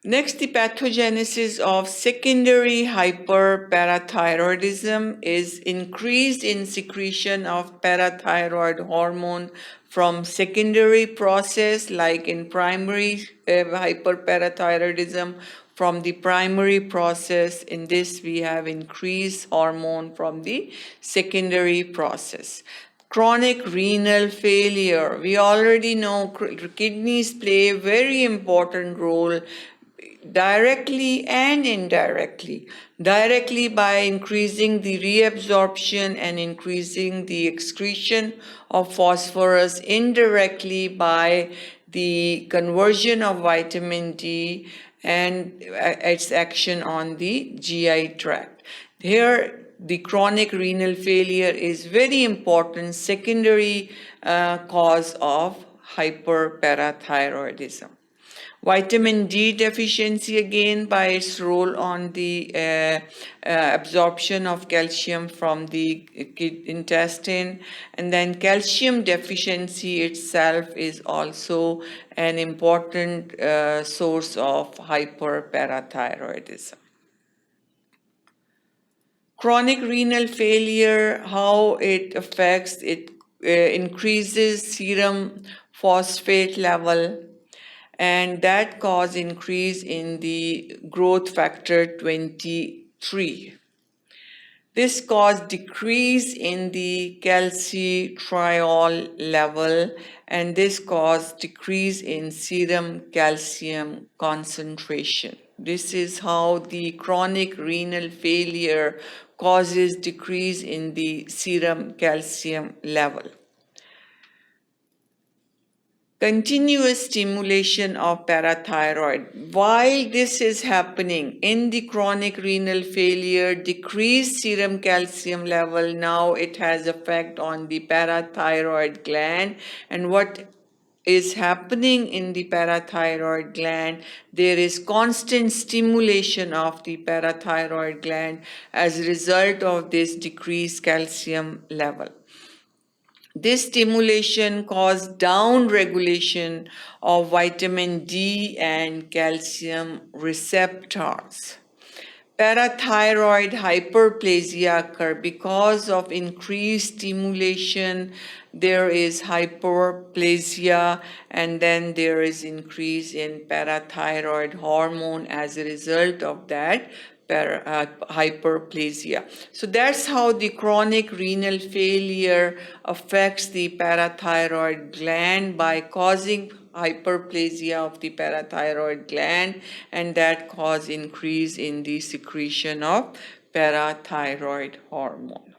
Next, the pathogenesis of secondary hyperparathyroidism is increase in secretion of parathyroid hormone from secondary process, like in primary hyperparathyroidism. From the primary process, in this we have increased hormone from the secondary process. Chronic renal failure. We already know kidneys play a very important role directly and indirectly. Directly by increasing the reabsorption and increasing the excretion of phosphorus, indirectly by the conversion of vitamin D and its action on the GI tract. Here, the chronic renal failure is very important secondary cause of hyperparathyroidism. Vitamin D deficiency, again, by its role on the absorption of calcium from the intestine. And then calcium deficiency itself is also an important source of hyperparathyroidism. Chronic renal failure, how it affects, it increases serum phosphate level, and that cause increase in the growth factor 23. This caused decrease in the calcitriol level, and this caused decrease in serum calcium concentration. This is how the chronic renal failure causes decrease in the serum calcium level. Continuous stimulation of parathyroid. While this is happening in the chronic renal failure, decreased serum calcium level, now it has effect on the parathyroid gland. And what is happening in the parathyroid gland, there is constant stimulation of the parathyroid gland as a result of this decreased calcium level. This stimulation caused down regulation of vitamin D and calcium receptors. Parathyroid hyperplasia occur because of increased stimulation. There is hyperplasia, and then there is increase in parathyroid hormone as a result of that hyperplasia. So that's how the chronic renal failure affects the parathyroid gland by causing hyperplasia of the parathyroid gland, and that cause increase in the secretion of parathyroid hormone.